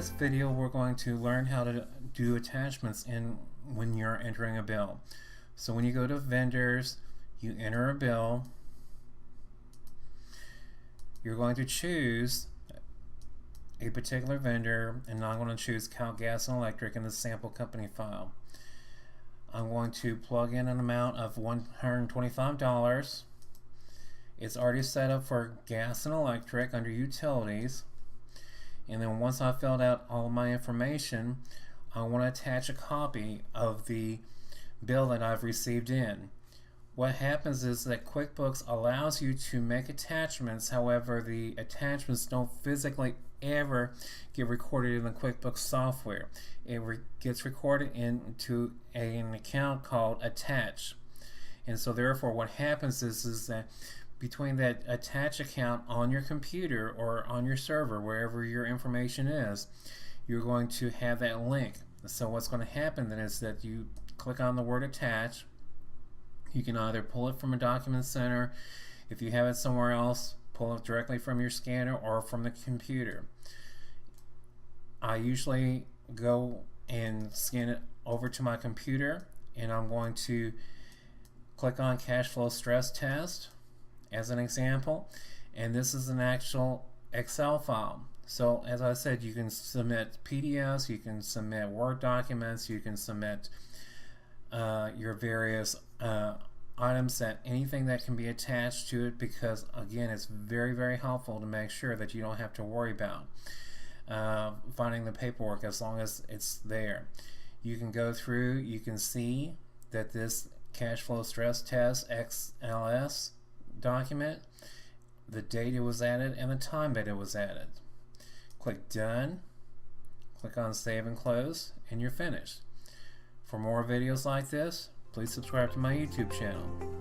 this video, we're going to learn how to do attachments when you're entering a bill. So when you go to vendors, you enter a bill. You're going to choose a particular vendor, and I'm going to choose Cal Gas and Electric in the sample company file. I'm going to plug in an amount of $125. It's already set up for gas and electric under utilities. And then once I've filled out all of my information, I want to attach a copy of the bill that I've received in. What happens is that QuickBooks allows you to make attachments, however the attachments don't physically ever get recorded in the QuickBooks software. It gets recorded into an account called Attach. And so therefore what happens is that between that attach account on your computer or on your server, wherever your information is, you're going to have that link. So what's going to happen then is that you click on the word attach. You can either pull it from a document center. If you have it somewhere else, pull it directly from your scanner or from the computer. I usually go and scan it over to my computer, and I'm going to click on cash flow stress test as an example, and this is an actual Excel file. So as I said, you can submit PDFs, you can submit Word documents, you can submit your various items, that anything that can be attached to it, because again it's very helpful to make sure that you don't have to worry about finding the paperwork as long as it's there. You can go through, you can see that this cash flow stress test XLS document, the date it was added and the time that it was added. Click done, click on save and close, and you're finished. For more videos like this, please subscribe to my YouTube channel.